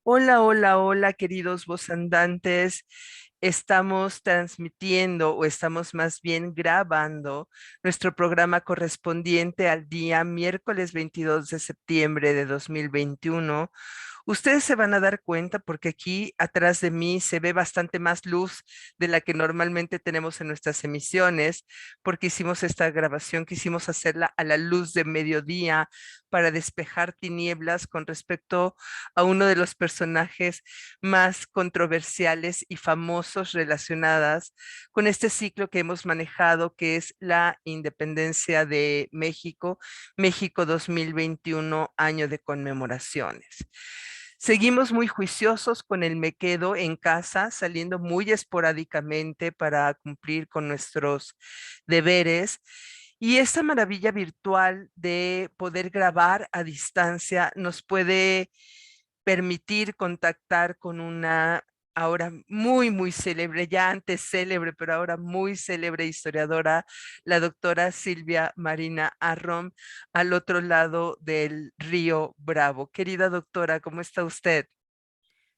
Hola, hola, hola, queridos vozandantes. Estamos transmitiendo o estamos más bien grabando nuestro programa correspondiente al día miércoles 22 de septiembre de 2021. Ustedes se van a dar cuenta porque aquí atrás de mí se ve bastante más luz de la que normalmente tenemos en nuestras emisiones, porque hicimos esta grabación, quisimos hacerla a la luz de mediodía para despejar tinieblas con respecto a uno de los personajes más controversiales y famosos relacionadas con este ciclo que hemos manejado, que es la independencia de México, México 2021, año de conmemoraciones. Seguimos muy juiciosos con el me quedo en casa, saliendo muy esporádicamente para cumplir con nuestros deberes. Y esta maravilla virtual de poder grabar a distancia nos puede permitir contactar con una ahora muy, muy célebre, ya antes célebre, pero ahora muy célebre historiadora, la doctora Silvia Marina Arrom, al otro lado del río Bravo. Querida doctora, ¿cómo está usted?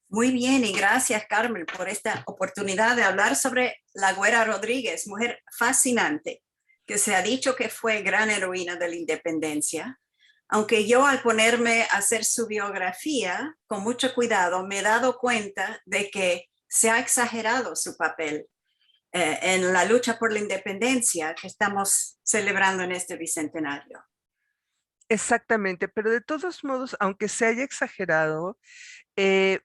Muy bien, y gracias, Carmen, por esta oportunidad de hablar sobre la Güera Rodríguez, mujer fascinante, que se ha dicho que fue gran heroína de la independencia. Aunque yo al ponerme a hacer su biografía con mucho cuidado, me he dado cuenta de que se ha exagerado su papel en la lucha por la independencia que estamos celebrando en este bicentenario. Exactamente, pero de todos modos, aunque se haya exagerado, eh,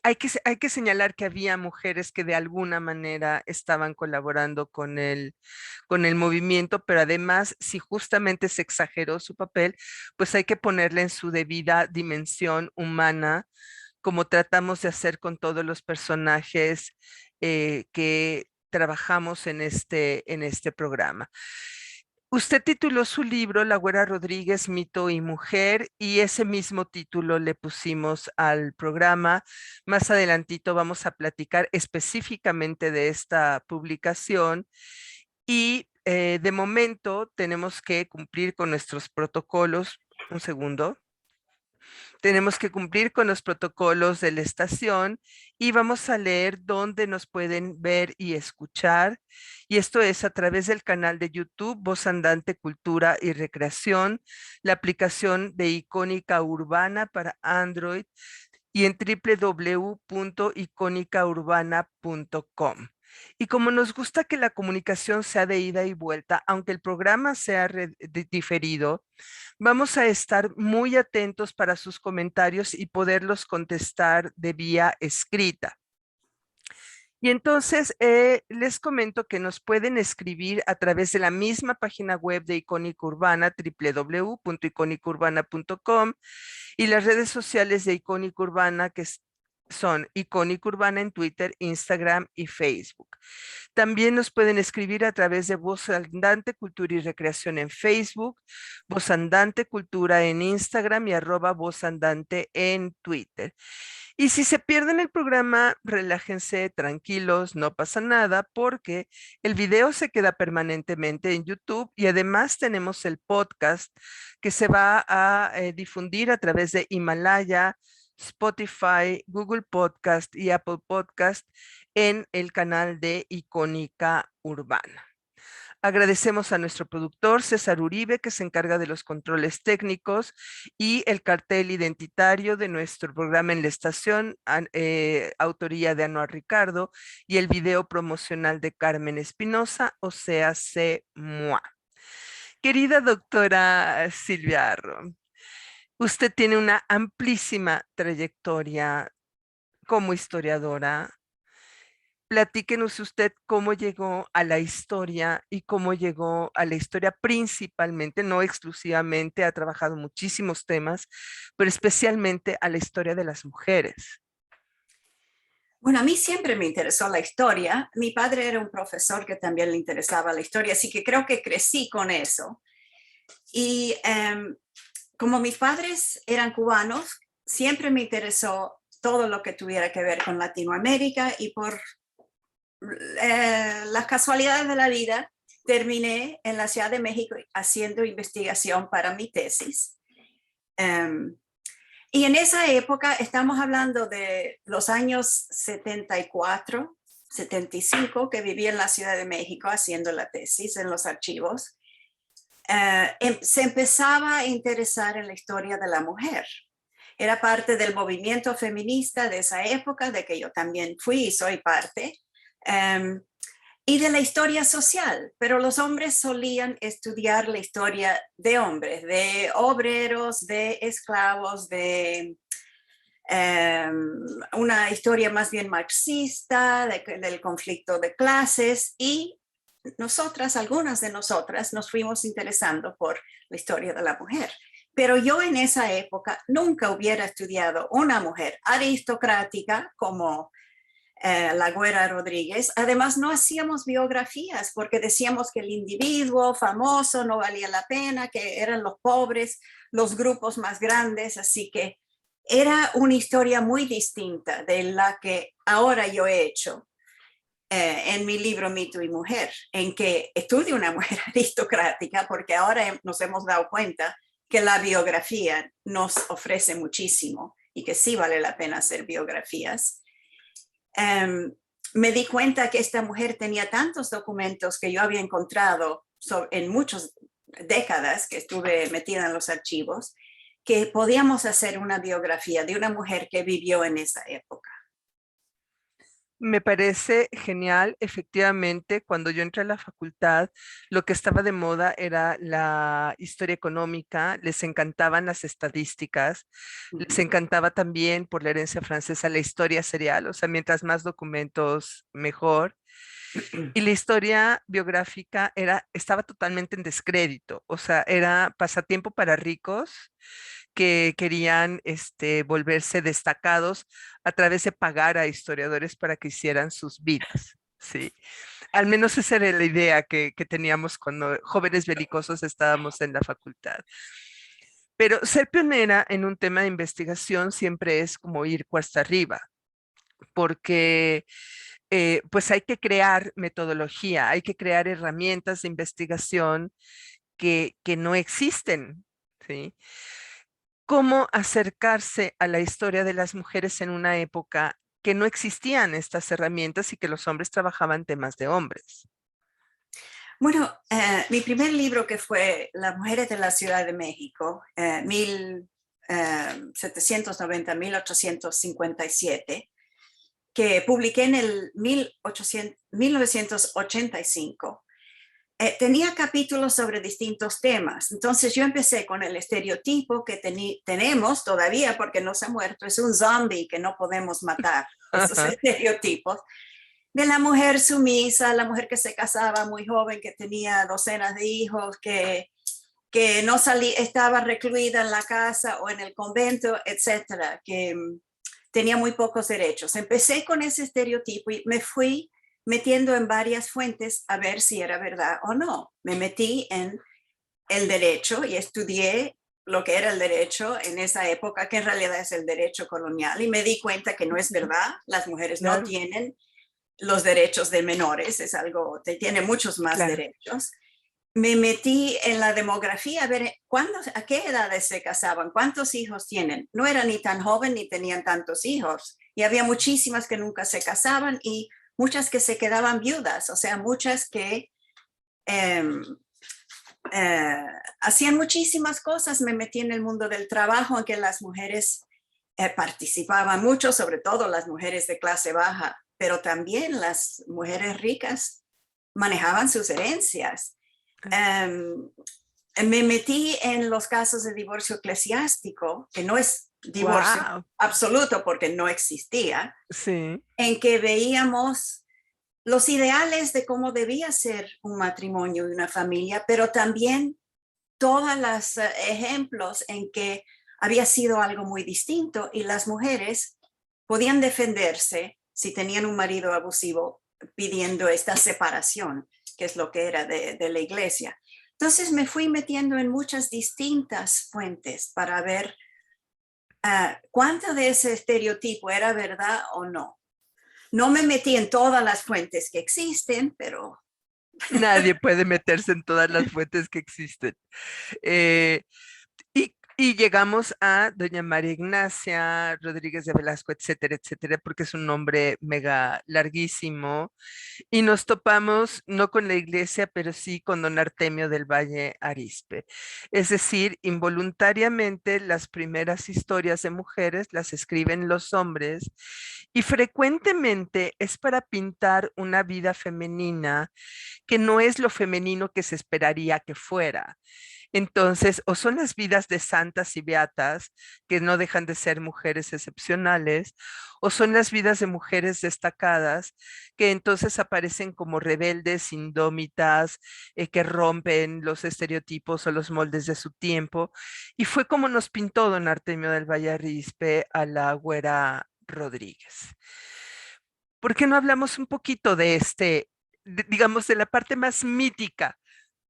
hay que señalar que había mujeres que de alguna manera estaban colaborando con el movimiento, pero además, si justamente se exageró su papel, pues hay que ponerle en su debida dimensión humana, como tratamos de hacer con todos los personajes que trabajamos en este programa. Usted tituló su libro La Güera Rodríguez, Mito y Mujer, y ese mismo título le pusimos al programa. Más adelantito vamos a platicar específicamente de esta publicación y de momento tenemos que cumplir con nuestros protocolos. Un segundo. Tenemos que cumplir con los protocolos de la estación y vamos a leer dónde nos pueden ver y escuchar. Y esto es a través del canal de YouTube Voz Andante Cultura y Recreación, la aplicación de Icónica Urbana para Android y en www.icónicaurbana.com. Y como nos gusta que la comunicación sea de ida y vuelta, aunque el programa sea diferido, vamos a estar muy atentos para sus comentarios y poderlos contestar de vía escrita. Y entonces les comento que nos pueden escribir a través de la misma página web de Icónica Urbana, www.icónicaurbana.com, y las redes sociales de Icónica Urbana, son Icónica Urbana en Twitter, Instagram y Facebook. También nos pueden escribir a través de Voz Andante Cultura y Recreación en Facebook, Voz Andante Cultura en Instagram y @Voz Andante en Twitter. Y si se pierden el programa, relájense, tranquilos, no pasa nada, porque el video se queda permanentemente en YouTube y además tenemos el podcast que se va a difundir a través de Himalaya, Spotify, Google Podcast y Apple Podcast en el canal de Icónica Urbana. Agradecemos a nuestro productor César Uribe, que se encarga de los controles técnicos y el cartel identitario de nuestro programa en la estación, autoría de Anuar Ricardo, y el video promocional de Carmen Espinosa, o sea, moi. Querida doctora Silvia Arro, usted tiene una amplísima trayectoria como historiadora. Platíquenos usted cómo llegó a la historia y cómo llegó a la historia principalmente, no exclusivamente, ha trabajado muchísimos temas, pero especialmente a la historia de las mujeres. Bueno, a mí siempre me interesó la historia. Mi padre era un profesor que también le interesaba la historia, así que creo que crecí con eso. Y como mis padres eran cubanos, siempre me interesó todo lo que tuviera que ver con Latinoamérica y por las casualidades de la vida terminé en la Ciudad de México haciendo investigación para mi tesis. Um, Y en esa época, estamos hablando de los años 74, 75, que viví en la Ciudad de México haciendo la tesis en los archivos, se empezaba a interesar en la historia de la mujer. Era parte del movimiento feminista de esa época, de que yo también fui y soy parte, y de la historia social, pero los hombres solían estudiar la historia de hombres, de obreros, de esclavos, de una historia más bien marxista, del conflicto de clases, y nosotras, algunas de nosotras, nos fuimos interesando por la historia de la mujer. Pero yo en esa época nunca hubiera estudiado una mujer aristocrática como la Güera Rodríguez. Además, no hacíamos biografías porque decíamos que el individuo famoso no valía la pena, que eran los pobres, los grupos más grandes, así que era una historia muy distinta de la que ahora yo he hecho en mi libro Mito y Mujer, en que estudio una mujer aristocrática, porque ahora nos hemos dado cuenta que la biografía nos ofrece muchísimo y que sí vale la pena hacer biografías. Me di cuenta que esta mujer tenía tantos documentos que yo había encontrado en muchas décadas que estuve metida en los archivos, que podíamos hacer una biografía de una mujer que vivió en esa época. Me parece genial. Efectivamente, cuando yo entré a la facultad, lo que estaba de moda era la historia económica, les encantaban las estadísticas, les encantaba también por la herencia francesa la historia serial, o sea, mientras más documentos, mejor. Y la historia biográfica estaba totalmente en descrédito, o sea, era pasatiempo para ricos que querían volverse destacados a través de pagar a historiadores para que hicieran sus vidas, ¿sí? Al menos esa era la idea que teníamos cuando jóvenes belicosos estábamos en la facultad. Pero ser pionera en un tema de investigación siempre es como ir cuesta arriba, porque pues hay que crear metodología, hay que crear herramientas de investigación que no existen, ¿sí? Cómo acercarse a la historia de las mujeres en una época que no existían estas herramientas y que los hombres trabajaban temas de hombres. Bueno, mi primer libro, que fue Las mujeres de la Ciudad de México, 1790-1857, que publiqué en el 1985, tenía capítulos sobre distintos temas. Entonces yo empecé con el estereotipo que tenemos todavía, porque no se ha muerto, es un zombie que no podemos matar, esos estereotipos, de la mujer sumisa, la mujer que se casaba muy joven, que tenía docenas de hijos, que no salía, estaba recluida en la casa o en el convento, etcétera, que tenía muy pocos derechos. Empecé con ese estereotipo y me fui metiendo en varias fuentes a ver si era verdad o no. Me metí en el derecho y estudié lo que era el derecho en esa época, que en realidad es el derecho colonial, y me di cuenta que no es verdad. Las mujeres no tienen los derechos de menores, es algo, tiene muchos más derechos. Me metí en la demografía a ver a qué edades se casaban, cuántos hijos tienen. No eran ni tan joven ni tenían tantos hijos. Y había muchísimas que nunca se casaban y muchas que se quedaban viudas, o sea, muchas que hacían muchísimas cosas. Me metí en el mundo del trabajo, en que las mujeres participaban mucho, sobre todo las mujeres de clase baja, pero también las mujeres ricas manejaban sus herencias. Me metí en los casos de divorcio eclesiástico, que no es divorcio absoluto porque no existía, en que veíamos los ideales de cómo debía ser un matrimonio y una familia, pero también todos los ejemplos en que había sido algo muy distinto y las mujeres podían defenderse si tenían un marido abusivo pidiendo esta separación, que es lo que era de la iglesia. Entonces me fui metiendo en muchas distintas fuentes para ver cuánto de ese estereotipo era verdad o no. No me metí en todas las fuentes que existen, pero... Nadie puede meterse en todas las fuentes que existen. Y Y llegamos a doña María Ignacia Rodríguez de Velasco, etcétera, etcétera, porque es un nombre mega larguísimo. Y nos topamos no con la iglesia, pero sí con don Artemio del Valle Arizpe. Es decir, involuntariamente las primeras historias de mujeres las escriben los hombres y frecuentemente es para pintar una vida femenina que no es lo femenino que se esperaría que fuera. Entonces, o son las vidas de santas y beatas, que no dejan de ser mujeres excepcionales, o son las vidas de mujeres destacadas, que entonces aparecen como rebeldes, indómitas, que rompen los estereotipos o los moldes de su tiempo. Y fue como nos pintó don Artemio del Valle Arizpe a la Güera Rodríguez. ¿Por qué no hablamos un poquito de digamos, de la parte más mítica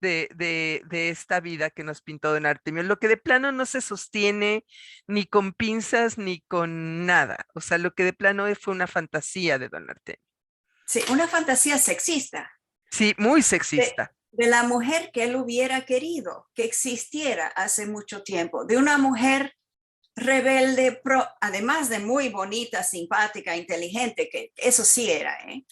de esta vida que nos pintó don Artemio? Lo que de plano no se sostiene ni con pinzas ni con nada. O sea, lo que de plano fue una fantasía de don Artemio. Sí, una fantasía sexista Sí, muy de, sexista. de la mujer que él hubiera querido que existiera hace mucho tiempo, de una mujer rebelde, además de muy bonita, simpática, inteligente, que eso sí era, ¿eh?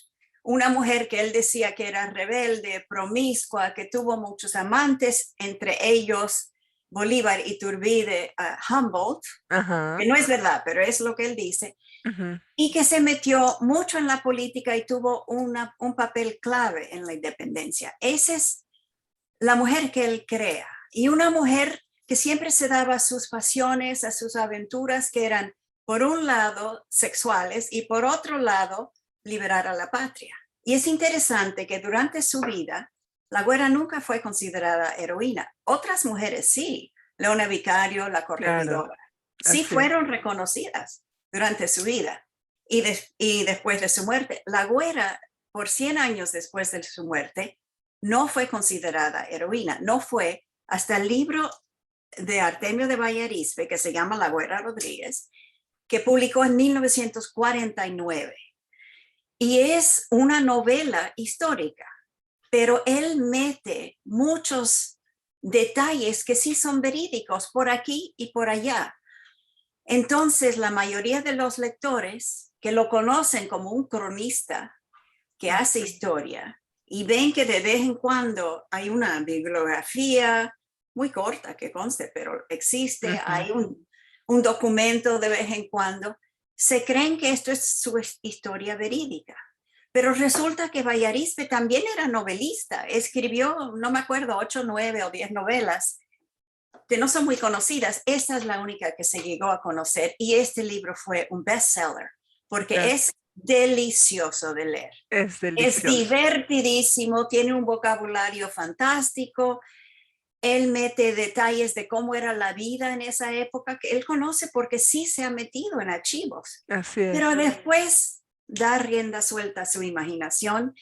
Una mujer que él decía que era rebelde, promiscua, que tuvo muchos amantes, entre ellos Bolívar, Iturbide, Humboldt, que Ajá. no es verdad, pero es lo que él dice, Ujú. y que se metió mucho en la política y tuvo un papel clave en la independencia. Esa es la mujer que él crea, y una mujer que siempre se daba a sus pasiones, a sus aventuras, que eran, por un lado, sexuales y por otro lado, liberar a la patria. Y es interesante que durante su vida, la Güera nunca fue considerada heroína. Otras mujeres sí, Leona Vicario, la Claro, corregidora, sí así es. fueron reconocidas durante su vida y después de su muerte. La Güera, por 100 años después de su muerte, no fue considerada heroína, no fue hasta el libro de Artemio de Valle Arizpe, que se llama La Güera Rodríguez, que publicó en 1949. Y es una novela histórica, pero él mete muchos detalles que sí son verídicos por aquí y por allá. Entonces, la mayoría de los lectores que lo conocen como un cronista que hace historia y ven que de vez en cuando hay una bibliografía muy corta, que conste, pero existe, Ujú. hay un documento de vez en cuando, se creen que esto es su historia verídica. Pero resulta que Vallarispe también era novelista, escribió, no me acuerdo, 8, 9 o 10 novelas que no son muy conocidas. Esta es la única que se llegó a conocer y este libro fue un bestseller porque Ah, es delicioso de leer. es Es delicioso. divertidísimo, tiene un vocabulario fantástico. Él mete detalles de cómo era la vida en esa época que él conoce porque sí se ha metido en archivos. Así es. Pero después da rienda suelta a su imaginación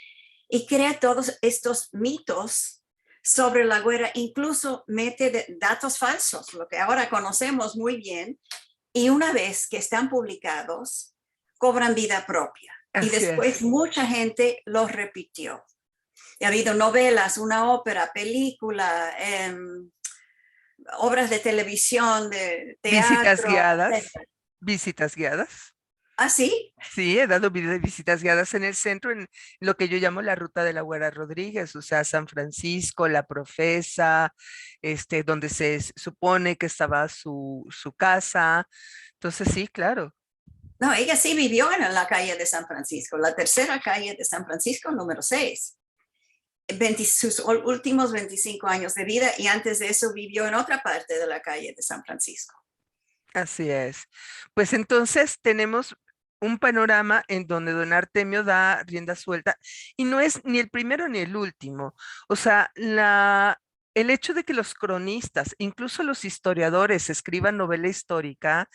y crea todos estos mitos sobre la Güera, incluso mete datos falsos, lo que ahora conocemos muy bien, y una vez que están publicados, cobran vida propia. Y Así después es. mucha gente los repitió. Ha habido novelas, una ópera, película, obras de televisión, de Visitas teatro, guiadas. etc. Visitas guiadas. ¿Ah, sí? Sí, he dado visitas guiadas en el centro, en lo que yo llamo la ruta de la Güera Rodríguez, o sea, San Francisco, La Profesa, donde supone que estaba su casa. Entonces, sí, claro. No, ella sí vivió en la calle de San Francisco, la tercera calle de San Francisco, número 6. Sus últimos 25 años de vida y antes de eso vivió en otra parte de la calle de San Francisco. Así es. Pues entonces tenemos un panorama en donde don Artemio da rienda suelta y no es ni el primero ni el último. O sea, el hecho de que los cronistas, incluso los historiadores, escriban novela histórica,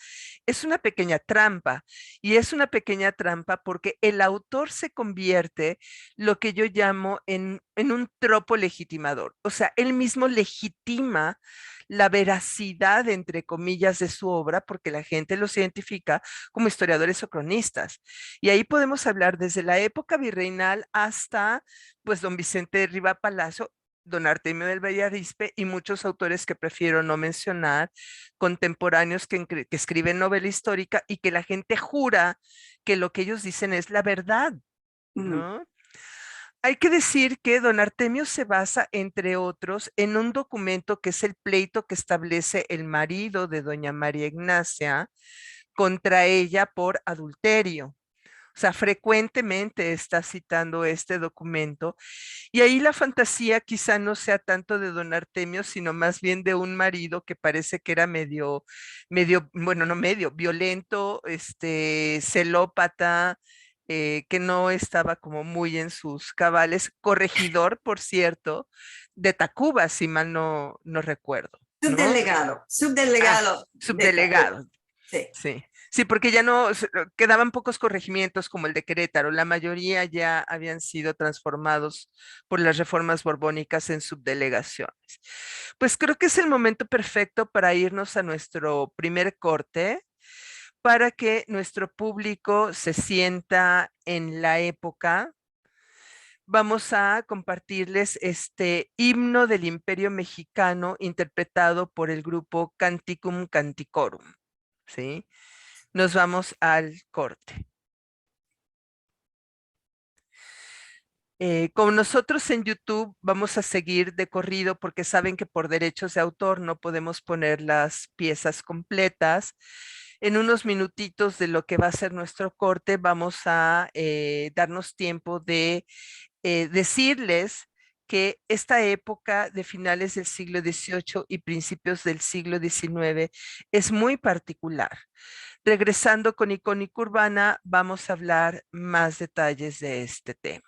es una pequeña trampa. Y es una pequeña trampa porque el autor se convierte lo que yo llamo en un tropo legitimador. O sea, él mismo legitima la veracidad, entre comillas, de su obra, porque la gente los identifica como historiadores o cronistas. Y ahí podemos hablar desde la época virreinal hasta, pues, don Vicente de Riva Palacio, don Artemio del Valle Arizpe y muchos autores que prefiero no mencionar, contemporáneos que escriben novela histórica y que la gente jura que lo que ellos dicen es la verdad, Mm, ¿no? Hay que decir que don Artemio se basa, entre otros, en un documento que es el pleito que establece el marido de doña María Ignacia contra ella por adulterio. O sea, frecuentemente está citando este documento y ahí la fantasía quizá no sea tanto de don Artemio, sino más bien de un marido que parece que era bueno, no medio, violento, celópata, que no estaba como muy en sus cabales, corregidor, por cierto, de Tacuba, si mal no recuerdo, ¿no? subdelegado, Ah, subdelegado de Tacuba. subdelegado, Sí. sí. Sí, porque ya no quedaban pocos corregimientos como el de Querétaro. La mayoría ya habían sido transformados por las reformas borbónicas en subdelegaciones. Pues creo que es el momento perfecto para irnos a nuestro primer corte, para que nuestro público se sienta en la época. Vamos a compartirles este himno del Imperio Mexicano interpretado por el grupo Canticum Canticorum, ¿sí? Nos vamos al corte. Con nosotros en YouTube vamos a seguir de corrido porque saben que por derechos de autor no podemos poner las piezas completas. En unos minutitos de lo que va a ser nuestro corte vamos a darnos tiempo de decirles que esta época de finales del siglo XVIII y principios del siglo XIX es muy particular. Regresando con Icónica Urbana, vamos a hablar más detalles de este tema.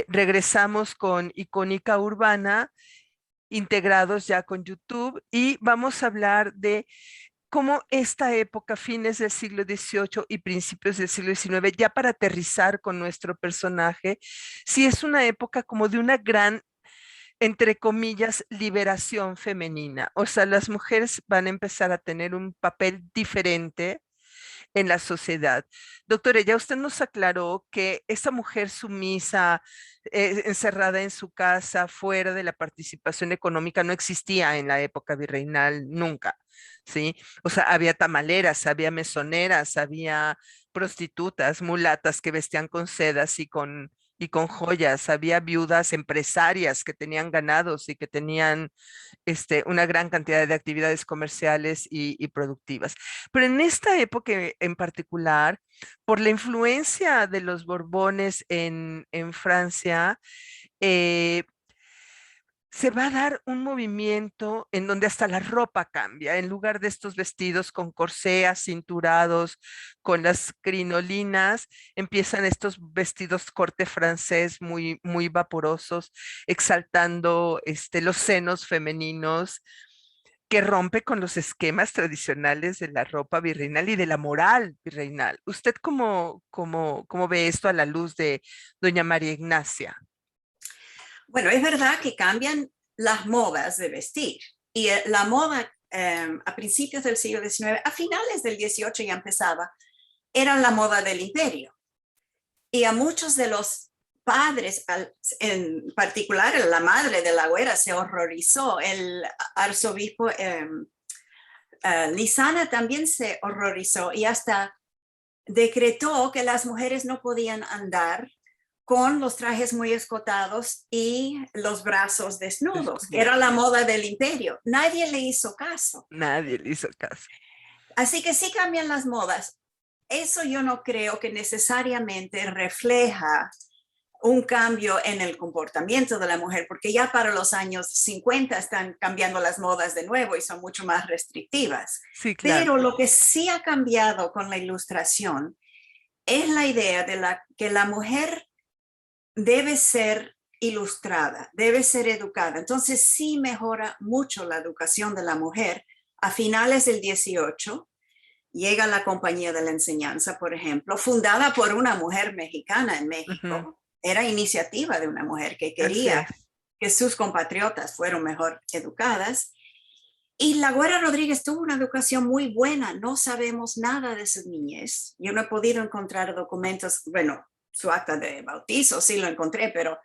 Regresamos con Icónica Urbana, integrados ya con YouTube, y vamos a hablar de cómo esta época, fines del siglo XVIII y principios del siglo XIX, ya para aterrizar con nuestro personaje, sí es una época como de una gran, entre comillas, liberación femenina. O sea, las mujeres van a empezar a tener un papel diferente en la sociedad. Doctora, ya usted nos aclaró que esa mujer sumisa, encerrada en su casa, fuera de la participación económica, no existía en la época virreinal nunca, ¿sí? O sea, había tamaleras, había mesoneras, había prostitutas, mulatas que vestían con sedas y con joyas, había viudas empresarias que tenían ganados y que tenían una gran cantidad de actividades comerciales y productivas. Pero en esta época en particular, por la influencia de los Borbones en Francia, eh, se va a dar un movimiento en donde hasta la ropa cambia. En lugar de estos vestidos con corsé, cinturados, con las crinolinas, empiezan estos vestidos corte francés muy, muy vaporosos, exaltando los senos femeninos, que rompe con los esquemas tradicionales de la ropa virreinal y de la moral virreinal. ¿Usted cómo ve esto a la luz de doña María Ignacia? Bueno, es verdad que cambian las modas de vestir y la moda a principios del siglo XIX, a finales del XVIII ya empezaba, era la moda del imperio. Y a muchos de los padres, en particular la madre de la güera, se horrorizó. El arzobispo Lizana también se horrorizó y hasta decretó que las mujeres no podían andar con los trajes muy escotados y los brazos desnudos, que era la Desnudos. moda del imperio. Nadie le hizo caso. Nadie le hizo caso. Así que sí cambian las modas. Eso yo no creo que necesariamente refleja un cambio en el comportamiento de la mujer, porque ya para los años 50 están cambiando las modas de nuevo y son mucho más restrictivas. Sí, claro. Pero lo que sí ha cambiado con la ilustración es la idea que la mujer debe ser ilustrada, debe ser educada. Entonces sí mejora mucho la educación de la mujer. A finales del 18 llega la Compañía de la Enseñanza, por ejemplo, fundada por una mujer mexicana en Ujú. México. Era iniciativa de una mujer que Así quería es. que sus compatriotas fueran mejor educadas. Y la Güera Rodríguez tuvo una educación muy buena. No sabemos nada de su niñez. Yo no he podido encontrar documentos, bueno, su acta de bautizo, sí lo encontré, pero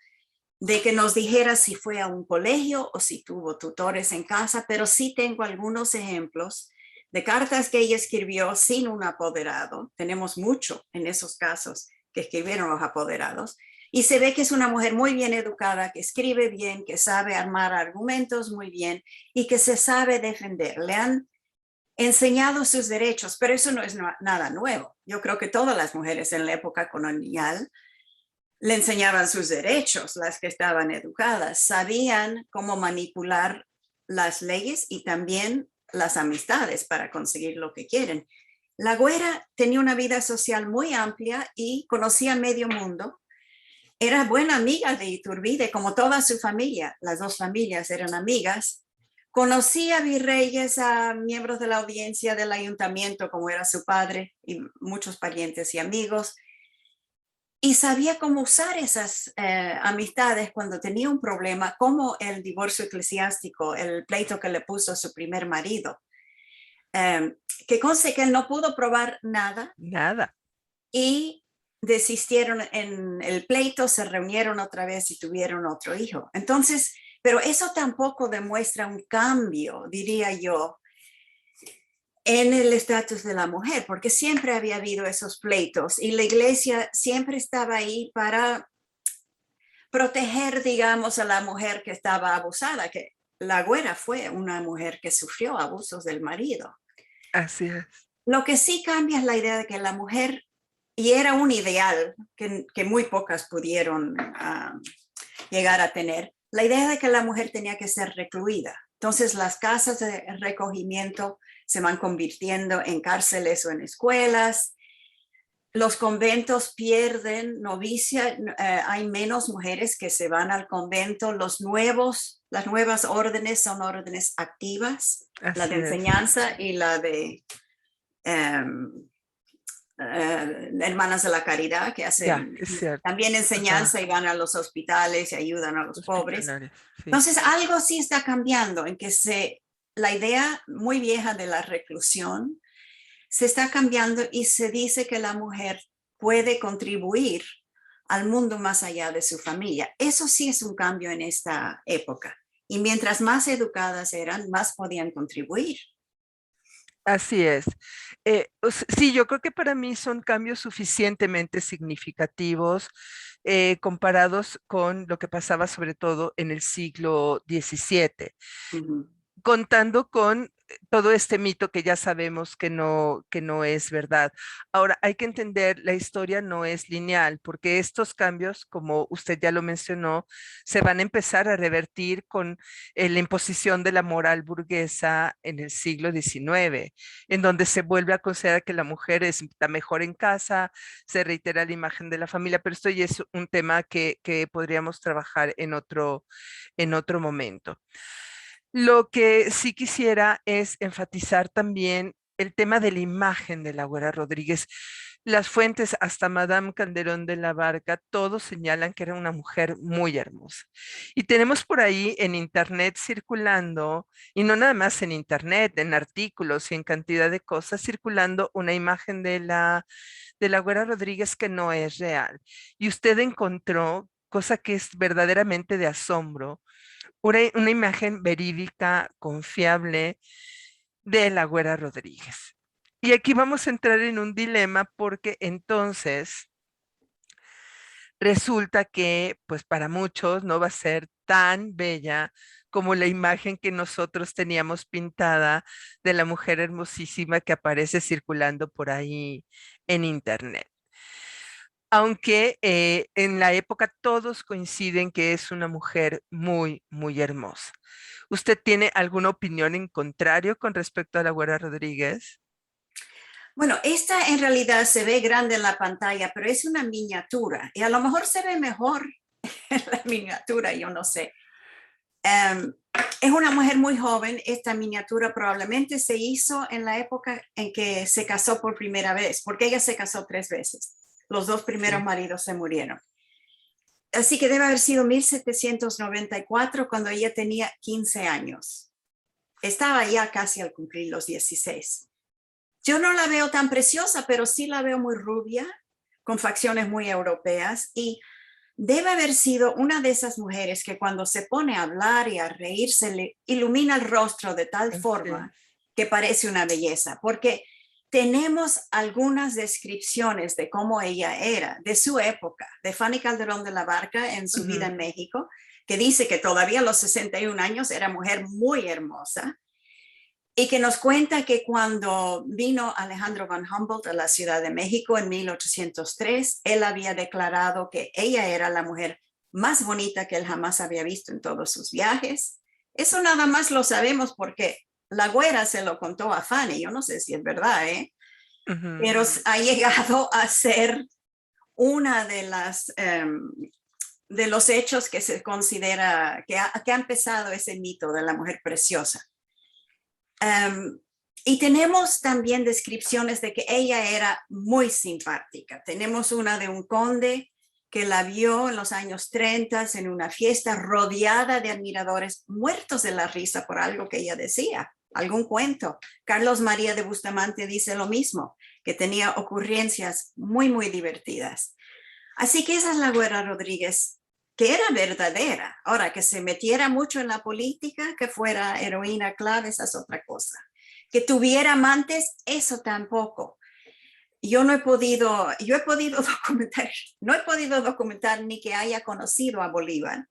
de que nos dijera si fue a un colegio o si tuvo tutores en casa, pero sí tengo algunos ejemplos de cartas que ella escribió sin un apoderado. Tenemos mucho en esos casos que escribieron los apoderados. Y se ve que es una mujer muy bien educada, que escribe bien, que sabe armar argumentos muy bien y que se sabe defender. Le han enseñado sus derechos, pero eso no es nada nuevo. Yo creo que todas las mujeres en la época colonial le enseñaban sus derechos, las que estaban educadas, sabían cómo manipular las leyes y también las amistades para conseguir lo que quieren. La güera tenía una vida social muy amplia y conocía medio mundo. Era buena amiga de Iturbide, como toda su familia. Las dos familias eran amigas. Conocía a virreyes, a miembros de la audiencia del ayuntamiento, como era su padre, y muchos parientes y amigos. Y sabía cómo usar esas amistades cuando tenía un problema, como el divorcio eclesiástico, el pleito que le puso su primer marido. Que conste que él no pudo probar nada. Nada. Y desistieron en el pleito, se reunieron otra vez y tuvieron otro hijo. Entonces, pero eso tampoco demuestra un cambio, diría yo, en el estatus de la mujer, porque siempre había habido esos pleitos y la iglesia siempre estaba ahí para proteger, digamos, a la mujer que estaba abusada, que la güera fue una mujer que sufrió abusos del marido. Así es. Lo que sí cambia es la idea de que la mujer, y era un ideal que muy pocas pudieron llegar a tener, la idea de que la mujer tenía que ser recluida. Entonces las casas de recogimiento se van convirtiendo en cárceles o en escuelas. Los conventos pierden novicia, hay menos mujeres que se van al convento. Las nuevas órdenes son órdenes activas, la de enseñanza y la de hermanas de la caridad, que hacen también enseñanza y van a los hospitales y ayudan a los pobres. Sí. Entonces algo sí está cambiando en que la idea muy vieja de la reclusión se está cambiando y se dice que la mujer puede contribuir al mundo más allá de su familia. Eso sí es un cambio en esta época. Y mientras más educadas eran, más podían contribuir. Así es. Sí, yo creo que para mí son cambios suficientemente significativos comparados con lo que pasaba sobre todo en el siglo XVII. Contando con todo este mito que ya sabemos que no es verdad. Ahora, hay que entender, la historia no es lineal, porque estos cambios, como usted ya lo mencionó, se van a empezar a revertir con la imposición de la moral burguesa en el siglo XIX, en donde se vuelve a considerar que la mujer es la mejor en casa, se reitera la imagen de la familia, pero esto ya es un tema que podríamos trabajar en otro momento. Lo que sí quisiera es enfatizar también el tema de la imagen de la Güera Rodríguez. Las fuentes, hasta Madame Calderón de la Barca, todos señalan que era una mujer muy hermosa. Y tenemos por ahí en internet circulando, y no nada más en internet, en artículos y en cantidad de cosas, circulando una imagen de la Güera Rodríguez que no es real. Y usted encontró, cosa que es verdaderamente de asombro, una imagen verídica, confiable de la Güera Rodríguez. Y aquí vamos a entrar en un dilema porque entonces resulta que pues para muchos no va a ser tan bella como la imagen que nosotros teníamos pintada de la mujer hermosísima que aparece circulando por ahí en internet. Aunque en la época todos coinciden que es una mujer muy, muy hermosa. ¿Usted tiene alguna opinión en contrario con respecto a la Güera Rodríguez? Bueno, esta en realidad se ve grande en la pantalla, pero es una miniatura y a lo mejor se ve mejor en la miniatura, yo no sé. Es una mujer muy joven. Esta miniatura probablemente se hizo en la época en que se casó por primera vez, porque ella se casó 3 veces. Los 2 primeros maridos se murieron. Así que debe haber sido 1794 cuando ella tenía 15 años. Estaba ya casi al cumplir los 16. Yo no la veo tan preciosa, pero sí la veo muy rubia, con facciones muy europeas y debe haber sido una de esas mujeres que cuando se pone a hablar y a reírse le ilumina el rostro de tal Así forma es. que parece una belleza, porque tenemos algunas descripciones de cómo ella era, de su época, de Fanny Calderón de la Barca en su vida Ujú. en México, que dice que todavía a los 61 años era mujer muy hermosa y que nos cuenta que cuando vino Alejandro von Humboldt a la Ciudad de México en 1803, él había declarado que ella era la mujer más bonita que él jamás había visto en todos sus viajes. Eso nada más lo sabemos porque la güera se lo contó a Fanny, yo no sé si es verdad, ¿eh? Ujú. Pero ha llegado a ser una de las de los hechos que se considera que ha empezado ese mito de la mujer preciosa. Y tenemos también descripciones de que ella era muy simpática. Tenemos una de un conde que la vio en los años 30 en una fiesta rodeada de admiradores muertos de la risa por algo que ella decía, algún cuento. Carlos María de Bustamante dice lo mismo, que tenía ocurrencias muy, muy divertidas. Así que esa es la Güera Rodríguez, que era verdadera. Ahora, que se metiera mucho en la política, que fuera heroína clave, esa es otra cosa. Que tuviera amantes, eso tampoco. Yo he podido documentar, no he podido documentar ni que haya conocido a Bolívar.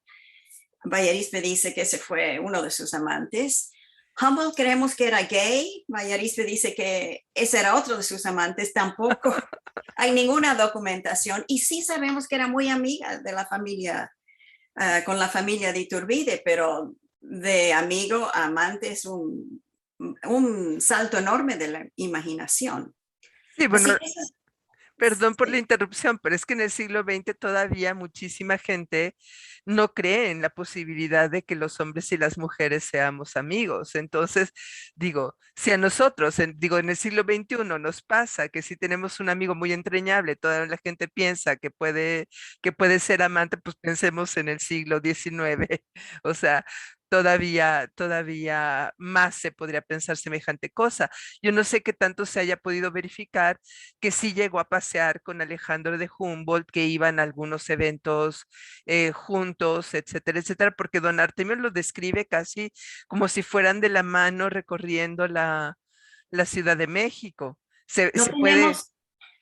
Vallariz me dice que ese fue uno de sus amantes. Humboldt creemos que era gay. Vallariz me dice que ese era otro de sus amantes. Tampoco hay ninguna documentación. Y sí sabemos que era muy amiga de la familia, con la familia de Iturbide, pero de amigo a amante es un salto enorme de la imaginación. Sí, Así bueno, que eso perdón por la sí. interrupción, pero es que en el siglo XX todavía muchísima gente no cree en la posibilidad de que los hombres y las mujeres seamos amigos. Entonces, digo, si a nosotros, en el siglo XXI nos pasa que si tenemos un amigo muy entrañable, toda la gente piensa que puede ser amante, pues pensemos en el siglo XIX. O sea, todavía más se podría pensar semejante cosa. Yo no sé qué tanto se haya podido verificar que sí llegó a pasear con Alejandro de Humboldt, que iban a algunos eventos juntos, etcétera, etcétera, porque don Artemio lo describe casi como si fueran de la mano recorriendo la Ciudad de México. No Se puede, tenemos,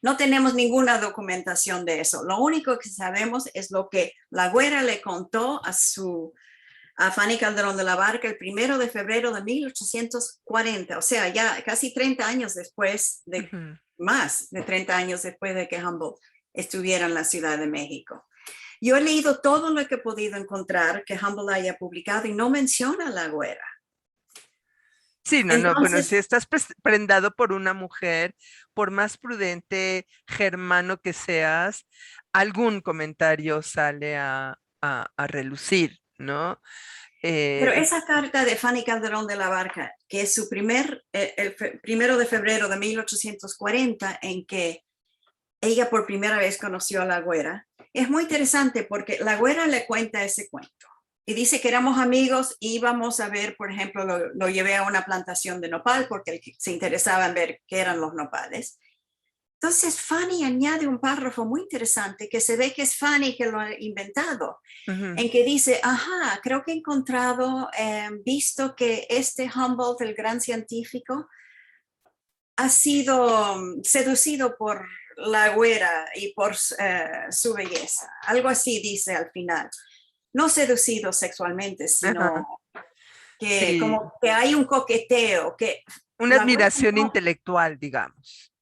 no tenemos ninguna documentación de eso. Lo único que sabemos es lo que la güera le contó a Fanny Calderón de la Barca el 1 de febrero de 1840, o sea, ya casi 30 años después de, ujú. más de 30 años después de que Humboldt estuviera en la Ciudad de México. Yo he leído todo lo que he podido encontrar que Humboldt haya publicado y no menciona a la güera. Sí, no, no, bueno, si Entonces, estás prendado por una mujer, por más prudente, germano que seas, algún comentario sale a relucir, ¿no? pero Eh, esa carta de Fanny Calderón de la Barca, que es su el 1 de febrero de 1840, en que ella por primera vez conoció a la güera, es muy interesante porque la güera le cuenta ese cuento y dice que éramos amigos, íbamos a ver, por ejemplo, lo llevé a una plantación de nopal porque se interesaba en ver qué eran los nopales. Entonces Fanny añade un párrafo muy interesante que se ve que es Fanny que lo ha inventado, ujú. en que dice, ajá, creo que he encontrado, visto que este Humboldt, el gran científico, ha sido seducido por la güera y por su belleza. Algo así dice al final. No seducido sexualmente, sino Ajá, que sí, como que hay un coqueteo, que una la güera, admiración no, intelectual, digamos.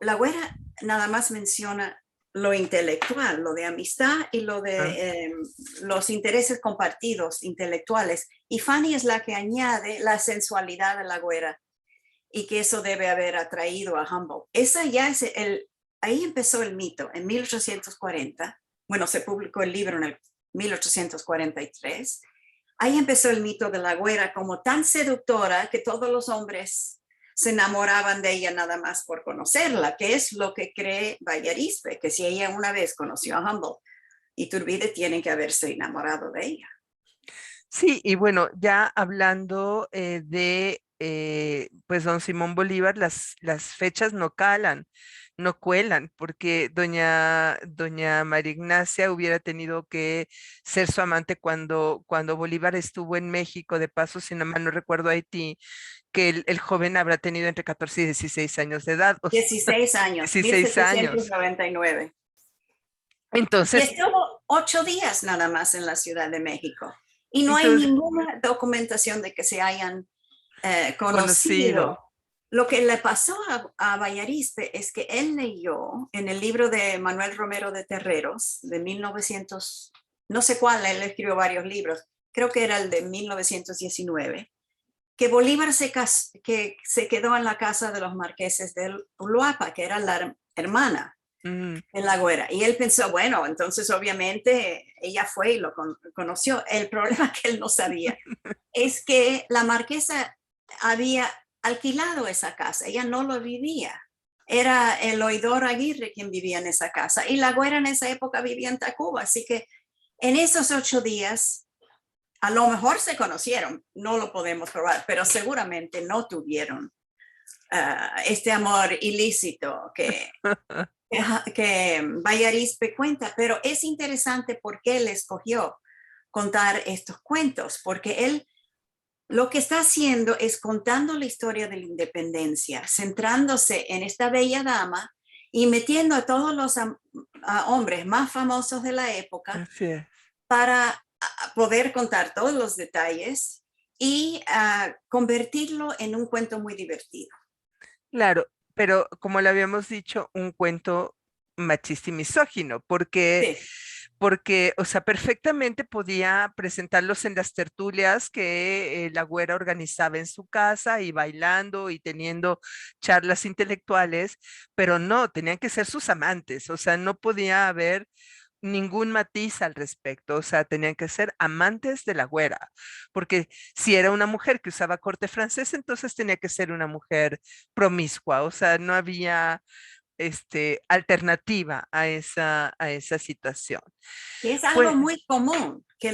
la güera nada más menciona lo intelectual, lo de amistad y lo Ah, de los intereses compartidos intelectuales. Y Fanny es la que añade la sensualidad de la güera y que eso debe haber atraído a Humboldt. Esa ya es ahí empezó el mito en 1840. Bueno, se publicó el libro en el 1843. Ahí empezó el mito de la güera como tan seductora que todos los hombres se enamoraban de ella nada más por conocerla, que es lo que cree Vallarispe, que si ella una vez conoció a Humboldt, Iturbide tiene que haberse enamorado de ella. sí, y bueno, ya hablando de pues don Simón Bolívar, las fechas no calan. no cuelan, porque doña María Ignacia hubiera tenido que ser su amante cuando Bolívar estuvo en México, de paso, si no mal no recuerdo, Haití, que el joven habrá tenido entre 14 y 16 años de edad, o sea, 16 años, 16 años. 1799. Y Entonces, estuvo 8 días nada más en la Ciudad de México. Y no hay entonces, ninguna documentación de que se hayan conocido. conocido. Lo que le pasó a Bayarispe es que él leyó en el libro de Manuel Romero de Terreros, de 1900, no sé cuál, él escribió varios libros, creo que era el de 1919, que Bolívar que se quedó en la casa de los marqueses de Uluapa, que era la hermana Mm, en La Güera. Y él pensó, bueno, entonces obviamente ella fue y lo conoció. El problema que él no sabía es que la marquesa había alquilado esa casa, ella no lo vivía. Era el oidor Aguirre quien vivía en esa casa y La Güera en esa época vivía en Tacuba, así que en esos 8 días a lo mejor se conocieron, no lo podemos probar, pero seguramente no tuvieron este amor ilícito que Bayarispe cuenta, pero es interesante por qué él escogió contar estos cuentos, porque él lo que está haciendo es contando la historia de la independencia, centrándose en esta bella dama y metiendo a todos los hombres más famosos de la época así es. para poder contar todos los detalles y convertirlo en un cuento muy divertido. Claro, pero como le habíamos dicho, un cuento machista y misógino, Sí, porque, o sea, perfectamente podía presentarlos en las tertulias que la güera organizaba en su casa y bailando y teniendo charlas intelectuales, pero no, tenían que ser sus amantes, o sea, no podía haber ningún matiz al respecto, o sea, tenían que ser amantes de la güera, porque si era una mujer que usaba corte francés, entonces tenía que ser una mujer promiscua, o sea, no había alternativa a esa situación. y es algo Pues muy común que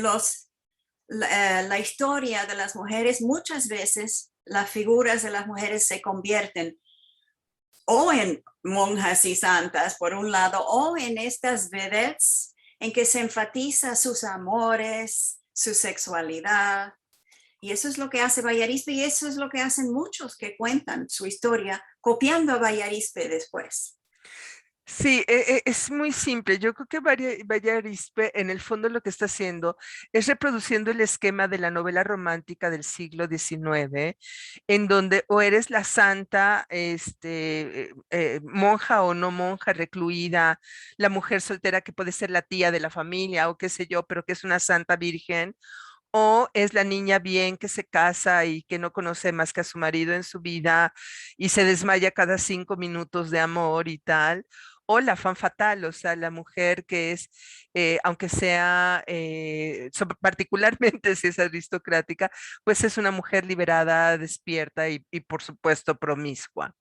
la historia de las mujeres, muchas veces las figuras de las mujeres se convierten o en monjas y santas, por un lado, o en estas vedettes en que se enfatiza sus amores, su sexualidad. Y eso es lo que hace Bayarispe y eso es lo que hacen muchos que cuentan su historia copiando a Bayarispe después. sí, es muy simple. Yo creo que Vaya Arispe en el fondo lo que está haciendo es reproduciendo el esquema de la novela romántica del siglo XIX, en donde o eres la santa, monja o no monja, recluida, la mujer soltera que puede ser la tía de la familia o qué sé yo, pero que es una santa virgen, o es la niña bien que se casa y que no conoce más que a su marido en su vida y se desmaya cada 5 minutos de amor y tal, o la femme fatale, o sea, la mujer que es, aunque sea, particularmente si es aristocrática, pues es una mujer liberada, despierta y por supuesto promiscua.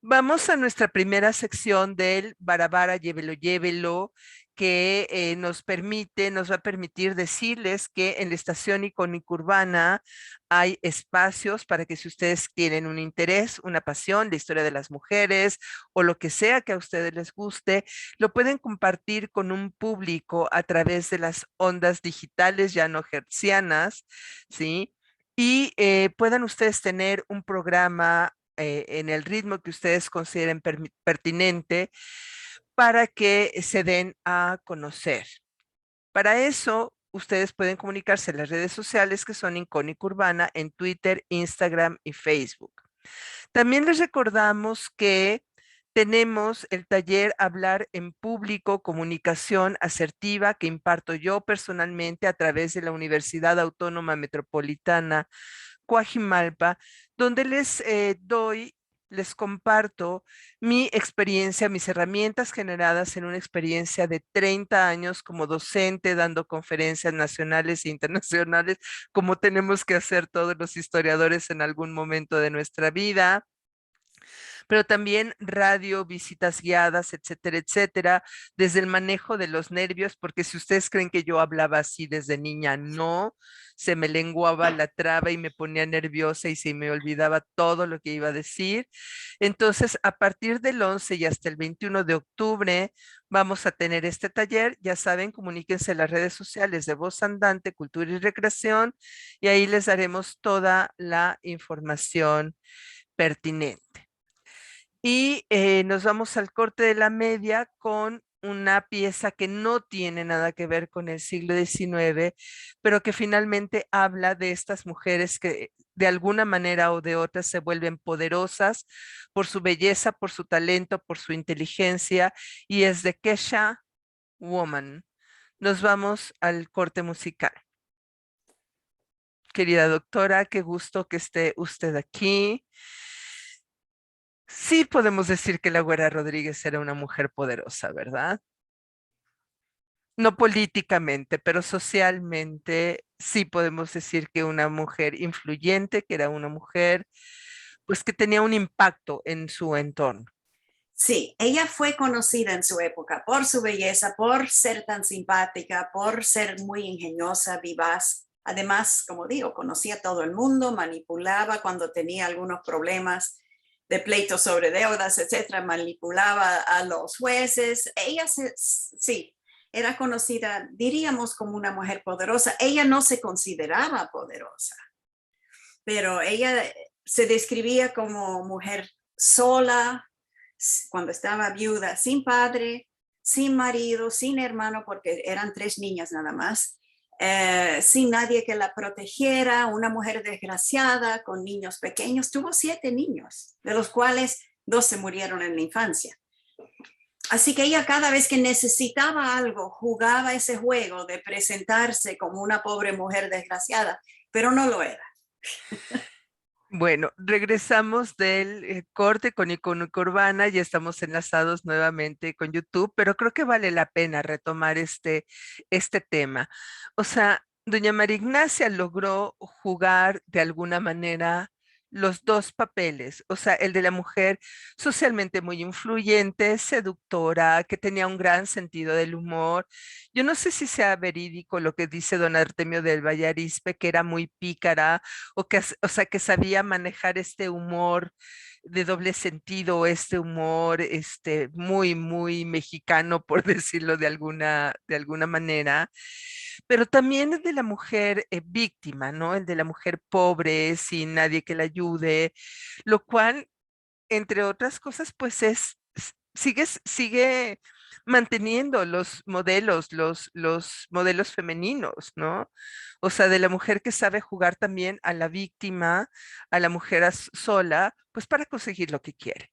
Vamos a nuestra primera sección del Barabara, llévelo, llévelo, que nos va a permitir decirles que en la estación icónica urbana hay espacios para que si ustedes tienen un interés, una pasión, la historia de las mujeres o lo que sea que a ustedes les guste, lo pueden compartir con un público a través de las ondas digitales ya no hertzianas, ¿sí? Y puedan ustedes tener un programa en el ritmo que ustedes consideren pertinente para que se den a conocer. Para eso, ustedes pueden comunicarse en las redes sociales que son Icónica Urbana en Twitter, Instagram y Facebook. También les recordamos que tenemos el taller Hablar en Público, Comunicación Asertiva que imparto yo personalmente a través de la Universidad Autónoma Metropolitana Coajimalpa, donde les comparto mi experiencia, mis herramientas generadas en una experiencia de 30 años como docente, dando conferencias nacionales e internacionales, como tenemos que hacer todos los historiadores en algún momento de nuestra vida, pero también radio, visitas guiadas, etcétera, etcétera, desde el manejo de los nervios, porque si ustedes creen que yo hablaba así desde niña, no, se me lenguaba la traba y me ponía nerviosa y se me olvidaba todo lo que iba a decir. Entonces, a partir del 11 y hasta el 21 de octubre, vamos a tener este taller. Ya saben, comuníquense en las redes sociales de Voz Andante, Cultura y Recreación, y ahí les daremos toda la información pertinente. Y nos vamos al corte de la media con una pieza que no tiene nada que ver con el siglo XIX, pero que finalmente habla de estas mujeres que de alguna manera o de otra se vuelven poderosas por su belleza, por su talento, por su inteligencia, y es de Kesha Woman. Nos vamos al corte musical. Querida doctora, qué gusto que esté usted aquí. Sí podemos decir que la Güera Rodríguez era una mujer poderosa, ¿verdad? No políticamente, pero socialmente sí podemos decir que una mujer influyente, que era una mujer, pues que tenía un impacto en su entorno. Sí, ella fue conocida en su época por su belleza, por ser tan simpática, por ser muy ingeniosa, vivaz. Además, como digo, conocía a todo el mundo, manipulaba cuando tenía algunos problemas de pleitos sobre deudas, etcétera, manipulaba a los jueces. Ella sí, era conocida, diríamos, como una mujer poderosa. Ella no se consideraba poderosa, pero ella se describía como mujer sola, cuando estaba viuda, sin padre, sin marido, sin hermano, porque eran 3 niñas nada más, sin nadie que la protegiera, una mujer desgraciada con niños pequeños. Tuvo 7 niños, de los cuales 2 se murieron en la infancia. Así que ella cada vez que necesitaba algo, jugaba ese juego de presentarse como una pobre mujer desgraciada, pero no lo era. Bueno, regresamos del corte con Icónica Urbana, ya estamos enlazados nuevamente con YouTube, pero creo que vale la pena retomar este tema. O sea, doña María Ignacia logró jugar de alguna manera los dos papeles, o sea, el de la mujer socialmente muy influyente, seductora, que tenía un gran sentido del humor. Yo no sé si sea verídico lo que dice don Artemio del Valle Arizpe, que era muy pícara o sea, que sabía manejar este humor de doble sentido, este humor muy, muy mexicano, por decirlo de alguna manera, pero también el de la mujer víctima, ¿no? El de la mujer pobre, sin nadie que la ayude, lo cual, entre otras cosas, pues sigue manteniendo los modelos femeninos, ¿no? O sea, de la mujer que sabe jugar también a la víctima, a la mujer sola, pues para conseguir lo que quiere.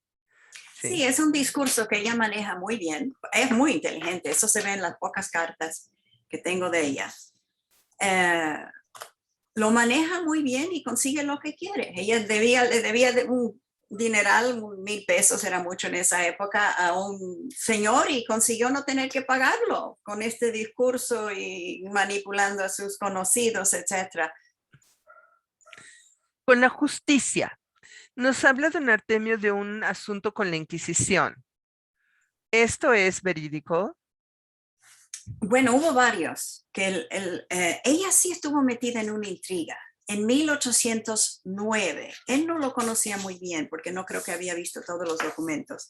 Sí, Sí. es un discurso que ella maneja muy bien, es muy inteligente, eso se ve en las pocas cartas que tengo de ella. Lo maneja muy bien y consigue lo que quiere. Ella le debía de un dineral, 1,000 pesos era mucho en esa época, a un señor y consiguió no tener que pagarlo con este discurso y manipulando a sus conocidos, etcétera. Con la justicia. Nos habla don Artemio de un asunto con la Inquisición. ¿Esto es verídico? Bueno, hubo varios, que ella sí estuvo metida en una intriga. En 1809, él no lo conocía muy bien porque no creo que había visto todos los documentos,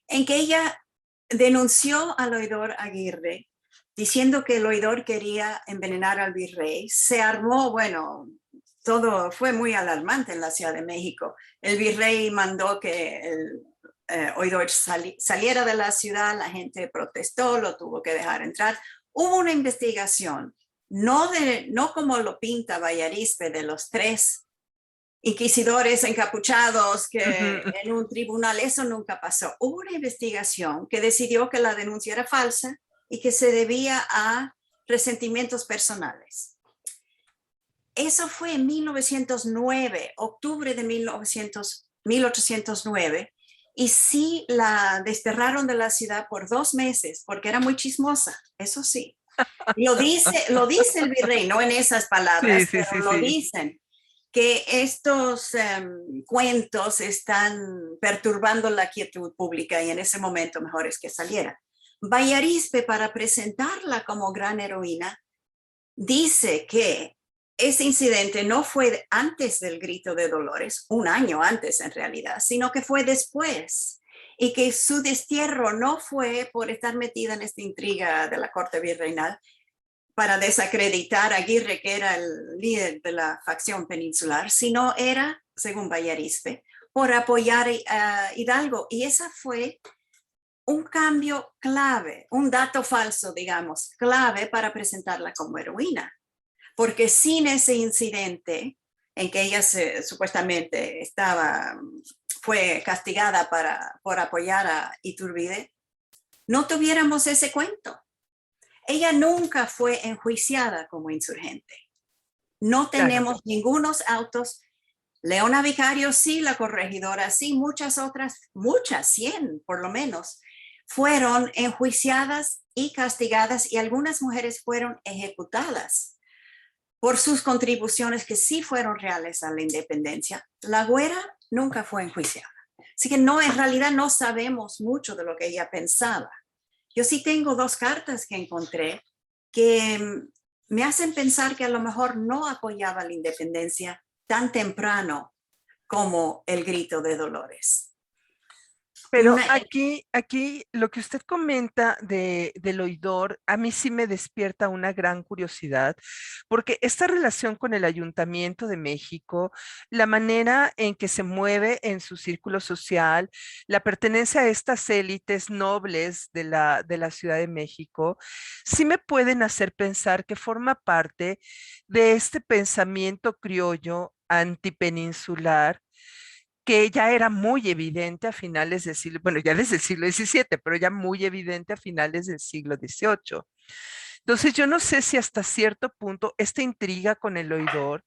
en que ella denunció al oidor Aguirre diciendo que el oidor quería envenenar al virrey. Se armó, bueno, todo fue muy alarmante en la Ciudad de México. El virrey mandó que el oidor saliera de la ciudad, la gente protestó, lo tuvo que dejar entrar. Hubo una investigación, no como lo pinta Vallarispe, de los 3 inquisidores encapuchados que en un tribunal, eso nunca pasó. Hubo una investigación que decidió que la denuncia era falsa y que se debía a resentimientos personales. Eso fue en 1909, octubre de 1809, y sí la desterraron de la ciudad por 2 meses porque era muy chismosa, eso sí. Lo dice el virrey, no en esas Sí, palabras, sí, pero sí, lo sí. dicen. que estos cuentos están perturbando la quietud pública y en ese momento mejor es que saliera. Bayarispe, para presentarla como gran heroína, dice que ese incidente no fue antes del grito de Dolores, un año antes en realidad, sino que fue después, y que su destierro no fue por estar metida en esta intriga de la corte virreinal para desacreditar a Aguirre, que era el líder de la facción peninsular, sino era, según Bayarispe, por apoyar a Hidalgo. Y esa fue un cambio clave, un dato falso, digamos, clave para presentarla como heroína. Porque sin ese incidente en que ella supuestamente fue castigada por apoyar a Iturbide, no tuviéramos ese cuento. Ella nunca fue enjuiciada como insurgente. No tenemos ningunos autos. Leona Vicario sí, la corregidora sí, muchas otras, 100 por lo menos, fueron enjuiciadas y castigadas, y algunas mujeres fueron ejecutadas por sus contribuciones que sí fueron reales a la independencia. La Güera nunca fue enjuiciada. Así que no, en realidad no sabemos mucho de lo que ella pensaba. Yo sí tengo 2 cartas que encontré que me hacen pensar que a lo mejor no apoyaba la independencia tan temprano como el grito de Dolores. Pero aquí lo que usted comenta del oidor, a mí sí me despierta una gran curiosidad, porque esta relación con el Ayuntamiento de México, la manera en que se mueve en su círculo social, la pertenencia a estas élites nobles de la Ciudad de México, sí me pueden hacer pensar que forma parte de este pensamiento criollo antipeninsular que ya era muy evidente a finales del siglo, bueno, ya desde el siglo XVII, pero ya muy evidente a finales del siglo XVIII. Entonces, yo no sé si hasta cierto punto esta intriga con el oidor,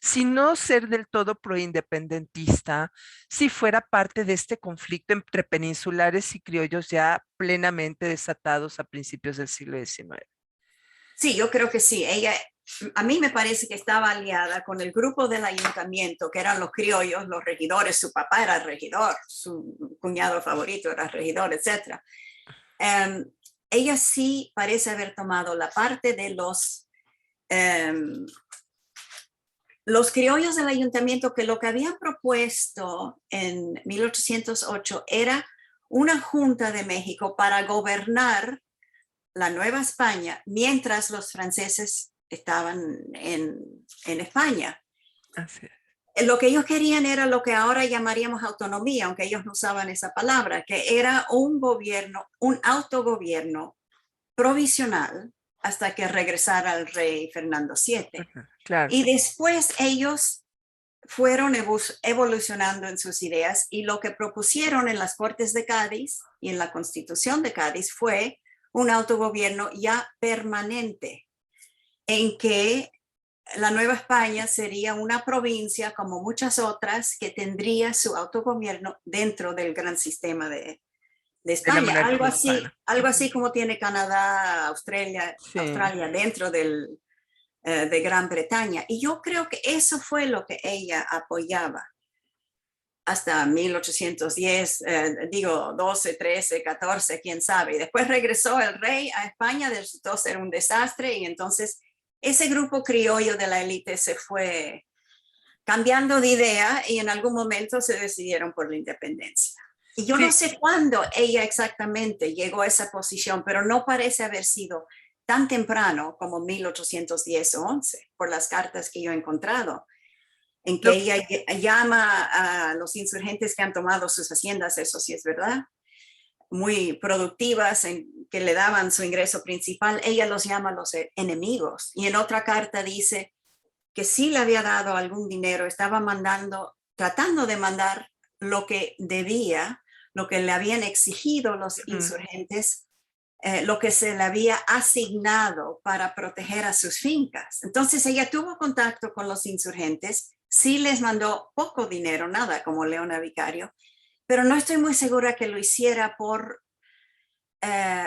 si no ser del todo proindependentista, si fuera parte de este conflicto entre peninsulares y criollos ya plenamente desatados a principios del siglo XIX. Sí, yo creo que sí. Ella, a mí me parece que estaba aliada con el grupo del ayuntamiento, que eran los criollos, los regidores. Su papá era regidor, su cuñado favorito era regidor, etc. Ella sí parece haber tomado la parte de los criollos del ayuntamiento, que lo que habían propuesto en 1808 era una junta de México para gobernar la Nueva España mientras los franceses estaban en España. Así es. Lo que ellos querían era lo que ahora llamaríamos autonomía, aunque ellos no usaban esa palabra, que era un gobierno, un autogobierno provisional hasta que regresara el rey Fernando VII. Claro. Y después ellos fueron evolucionando en sus ideas, y lo que propusieron en las Cortes de Cádiz y en la Constitución de Cádiz fue un autogobierno ya permanente, en que la Nueva España sería una provincia como muchas otras que tendría su autogobierno dentro del gran sistema de España. Algo así como tiene Canadá, Australia dentro de Gran Bretaña. Y yo creo que eso fue lo que ella apoyaba hasta 1810, 12, 13, 14, quién sabe. Y después regresó el rey a España, resultó ser un desastre, y entonces ese grupo criollo de la élite se fue cambiando de idea y en algún momento se decidieron por la independencia. Y yo no sé cuándo ella exactamente llegó a esa posición, pero no parece haber sido tan temprano como 1810 o 11, por las cartas que yo he encontrado, en que ella llama a los insurgentes que han tomado sus haciendas, eso sí es verdad, muy productivas, que le daban su ingreso principal, ella los llama los enemigos. Y en otra carta dice que sí le había dado algún dinero, estaba tratando de mandar lo que debía, lo que le habían exigido los insurgentes, lo que se le había asignado para proteger a sus fincas. Entonces ella tuvo contacto con los insurgentes, sí les mandó poco dinero, nada como Leona Vicario, pero no estoy muy segura que lo hiciera por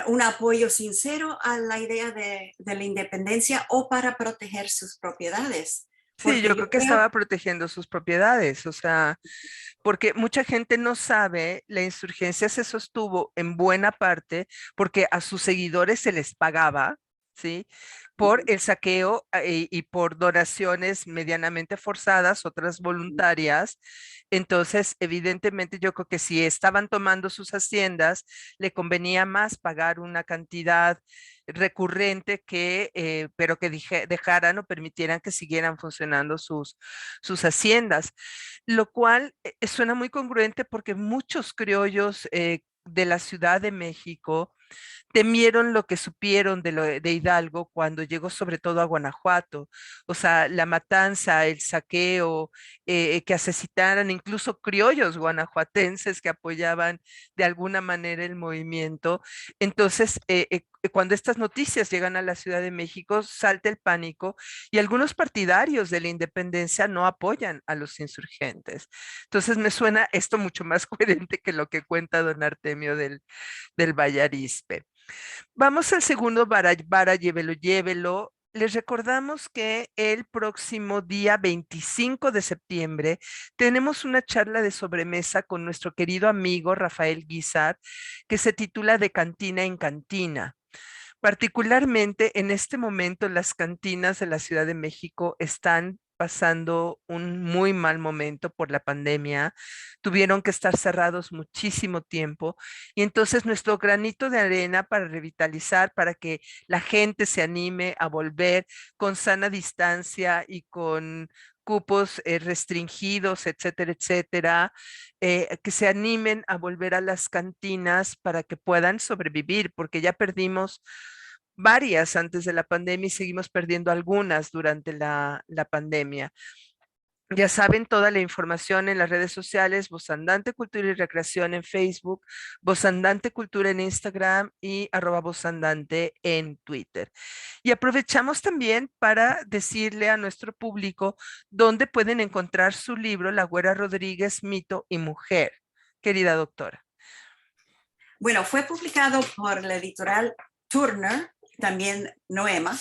un apoyo sincero a la idea de la independencia o para proteger sus propiedades. Sí, porque yo yo creo que creo, estaba protegiendo sus propiedades, o sea, porque mucha gente no sabe, la insurgencia se sostuvo en buena parte porque a sus seguidores se les pagaba, ¿sí? Por el saqueo y por donaciones medianamente forzadas, otras voluntarias. Entonces, evidentemente, yo creo que si estaban tomando sus haciendas, le convenía más pagar una cantidad recurrente que, pero que dejaran o permitieran que siguieran funcionando sus haciendas, lo cual suena muy congruente porque muchos criollos de la Ciudad de México temieron lo que supieron de Hidalgo cuando llegó sobre todo a Guanajuato. O sea, la matanza, el saqueo, que asesinaran incluso criollos guanajuatenses que apoyaban de alguna manera el movimiento. Entonces, cuando estas noticias llegan a la Ciudad de México, salta el pánico y algunos partidarios de la independencia no apoyan a los insurgentes. Entonces me suena esto mucho más coherente que lo que cuenta don Artemio del Vallarispe. Vamos al segundo Bara Llévelo, Llévelo. Les recordamos que el próximo día 25 de septiembre tenemos una charla de sobremesa con nuestro querido amigo Rafael Guizar que se titula De Cantina en Cantina. Particularmente en este momento, las cantinas de la Ciudad de México están pasando un muy mal momento por la pandemia. Tuvieron que estar cerrados muchísimo tiempo y entonces nuestro granito de arena para revitalizar, para que la gente se anime a volver con sana distancia y con cupos restringidos, etcétera, etcétera, que se animen a volver a las cantinas para que puedan sobrevivir, porque ya perdimos varias antes de la pandemia y seguimos perdiendo algunas durante la pandemia. Ya saben, toda la información en las redes sociales, Voz Andante Cultura y Recreación en Facebook, Voz Andante Cultura en Instagram y @Voz Andante en Twitter. Y aprovechamos también para decirle a nuestro público dónde pueden encontrar su libro, La Güera Rodríguez, Mito y Mujer, querida doctora. bueno, fue publicado por la editorial Turner, también Noema,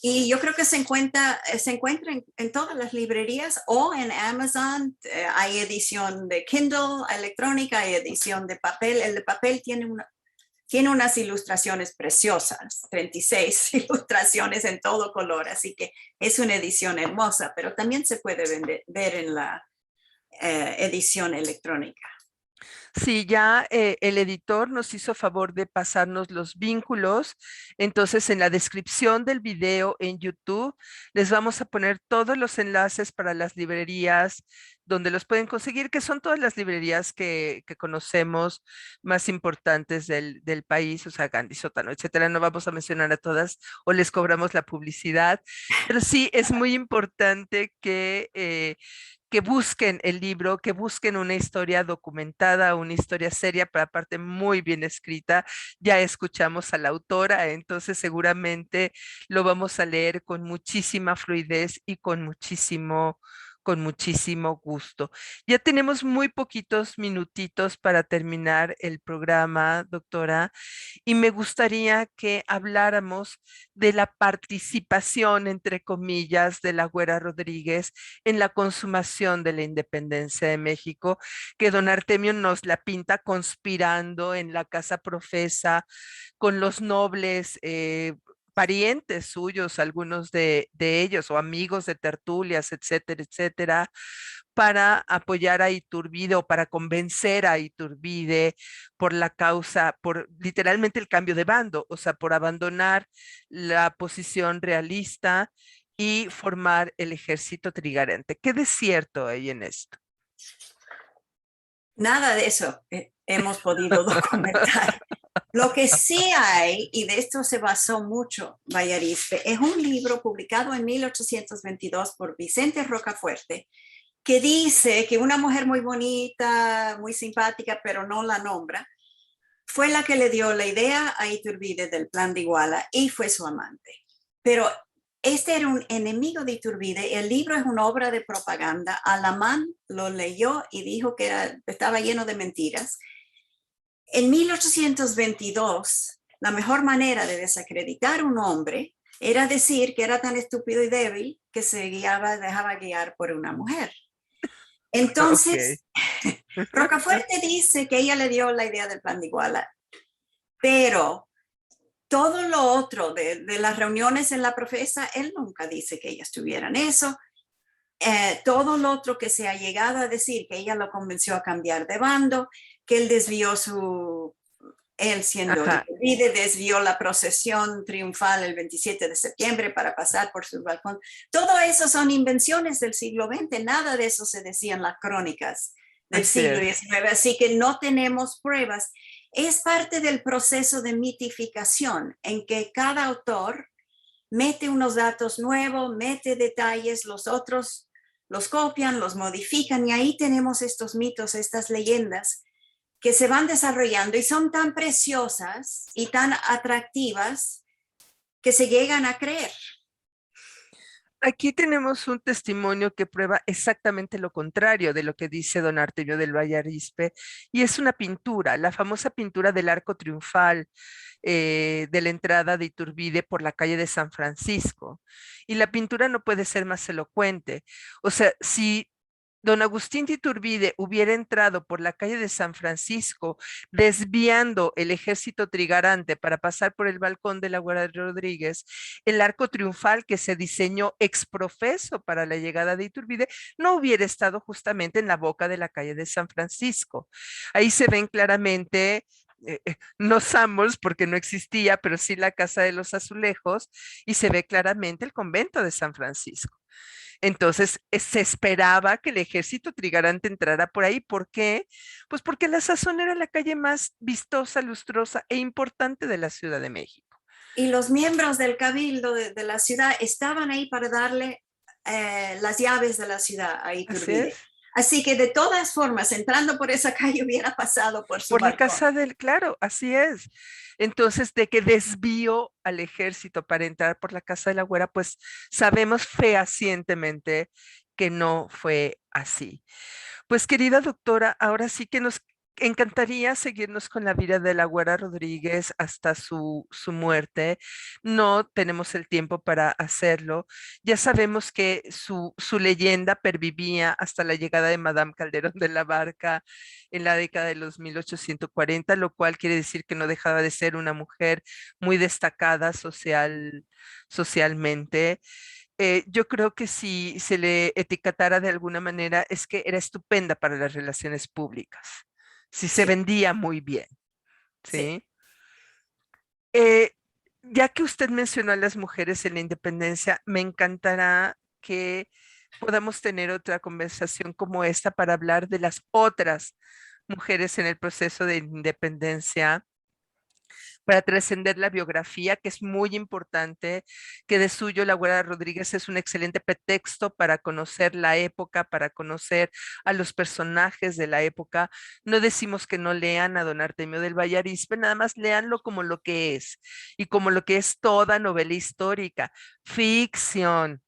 y yo creo que se encuentra en todas las librerías o en Amazon. Hay edición de Kindle electrónica, hay edición de papel. El de papel tiene unas ilustraciones preciosas, 36 ilustraciones en todo color, así que es una edición hermosa, pero también se puede ver en la edición electrónica. Sí, ya el editor nos hizo favor de pasarnos los vínculos. Entonces, en la descripción del video en YouTube les vamos a poner todos los enlaces para las librerías donde los pueden conseguir, que son todas las librerías que conocemos más importantes del país, o sea, Gandhi, Sótano, etcétera. No vamos a mencionar a todas o les cobramos la publicidad, pero sí es muy importante que busquen el libro, que busquen una historia documentada, una historia seria, pero aparte muy bien escrita. Ya escuchamos a la autora, entonces seguramente lo vamos a leer con muchísima fluidez y con muchísimo gusto. Ya tenemos muy poquitos minutitos para terminar el programa, doctora, y me gustaría que habláramos de la participación, entre comillas, de la Güera Rodríguez en la consumación de la independencia de México, que don Artemio nos la pinta conspirando en la casa profesa con los nobles. Parientes suyos, algunos de ellos, o amigos de tertulias, etcétera, etcétera, para apoyar a Iturbide o para convencer a Iturbide por la causa, por literalmente el cambio de bando, o sea, por abandonar la posición realista y formar el ejército trigarante. ¿Qué desierto hay en esto? Nada de eso hemos podido documentar. Lo que sí hay, y de esto se basó mucho Vallarispe, es un libro publicado en 1822 por Vicente Rocafuerte, que dice que una mujer muy bonita, muy simpática, pero no la nombra, fue la que le dio la idea a Iturbide del plan de Iguala y fue su amante. Pero este era un enemigo de Iturbide. El libro es una obra de propaganda. Alamán lo leyó y dijo que estaba lleno de mentiras. En 1822, la mejor manera de desacreditar a un hombre era decir que era tan estúpido y débil que dejaba guiar por una mujer. Ok. Entonces, Rocafuerte dice que ella le dio la idea del plan de Iguala, pero todo lo otro de las reuniones en la profesa, él nunca dice que ella estuviera en eso. Todo lo otro que se ha llegado a decir, que ella lo convenció a cambiar de bando, que él él siendo Ajá, Iturbide, desvió la procesión triunfal el 27 de septiembre para pasar por su balcón. Todo eso son invenciones del siglo XX, nada de eso se decía en las crónicas del así siglo es. XIX, así que no tenemos pruebas. Es parte del proceso de mitificación en que cada autor mete unos datos nuevos, mete detalles, los otros los copian, los modifican y ahí tenemos estos mitos, estas leyendas que se van desarrollando y son tan preciosas y tan atractivas que se llegan a creer. Aquí tenemos un testimonio que prueba exactamente lo contrario de lo que dice don Artemio del Valle Arizpe, y es una pintura, la famosa pintura del Arco Triunfal de la entrada de Iturbide por la calle de San Francisco. Y la pintura no puede ser más elocuente. O sea, si don Agustín de Iturbide hubiera entrado por la calle de San Francisco, desviando el ejército trigarante para pasar por el balcón de la Guardia Rodríguez, el arco triunfal que se diseñó exprofeso para la llegada de Iturbide no hubiera estado justamente en la boca de la calle de San Francisco. Ahí se ven claramente no Samos porque no existía, pero sí la Casa de los Azulejos y se ve claramente el convento de San Francisco. Entonces, se esperaba que el ejército trigarante entrara por ahí. ¿Por qué? Pues porque la sazón era la calle más vistosa, lustrosa e importante de la Ciudad de México. Y los miembros del cabildo de la ciudad estaban ahí para darle las llaves de la ciudad a Así es. Iturbide. Así que de todas formas, entrando por esa calle hubiera pasado por su Por la balcón. casa del, claro, así es. Entonces, de que desvió al ejército para entrar por la casa de la güera, pues sabemos fehacientemente que no fue así. Pues querida doctora, ahora sí que nos encantaría seguirnos con la vida de la Güera Rodríguez hasta su muerte. No tenemos el tiempo para hacerlo. Ya sabemos que su leyenda pervivía hasta la llegada de Madame Calderón de la Barca en la década de los 1840, lo cual quiere decir que no dejaba de ser una mujer muy destacada socialmente. Yo creo que si se le etiquetara de alguna manera es que era estupenda para las relaciones públicas, si se Sí, vendía muy bien, sí. ¿sí? Eh, ya que usted mencionó a las mujeres en la independencia, me encantará que podamos tener otra conversación como esta para hablar de las otras mujeres en el proceso de independencia para trascender la biografía, que es muy importante, que de suyo la Güera Rodríguez es un excelente pretexto para conocer la época, para conocer a los personajes de la época. No decimos que no lean a don Artemio del Valle Arizpe, nada más léanlo como lo que es y como lo que es toda novela histórica, ficción.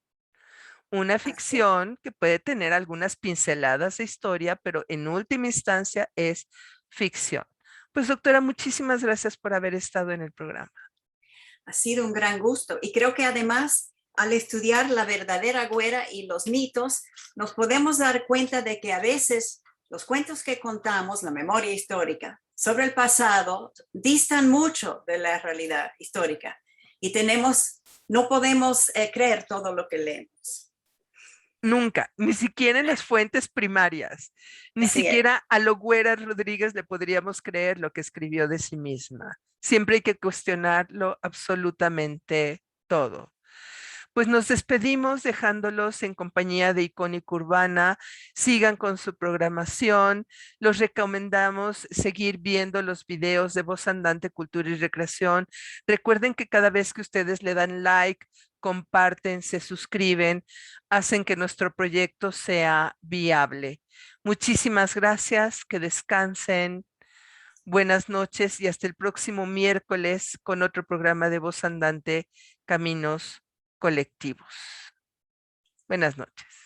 Una Así es. ficción que puede tener algunas pinceladas de historia, pero en última instancia es ficción. Pues doctora, muchísimas gracias por haber estado en el programa. Ha sido un gran gusto. Y creo que además, al estudiar la verdadera güera y los mitos, nos podemos dar cuenta de que a veces los cuentos que contamos, la memoria histórica sobre el pasado, distan mucho de la realidad histórica. Y no podemos creer todo lo que leemos. Nunca, ni siquiera en las fuentes primarias, ni Así es. siquiera a lo Güera Rodríguez le podríamos creer lo que escribió de sí misma. Siempre hay que cuestionarlo absolutamente todo. Pues nos despedimos dejándolos en compañía de Icónica Urbana. Sigan con su programación. Los recomendamos seguir viendo los videos de Voz Andante, Cultura y Recreación. Recuerden que cada vez que ustedes le dan like, comparten, se suscriben, hacen que nuestro proyecto sea viable. Muchísimas gracias, que descansen. Buenas noches y hasta el próximo miércoles con otro programa de Voz Andante, Caminos Colectivos. Buenas noches.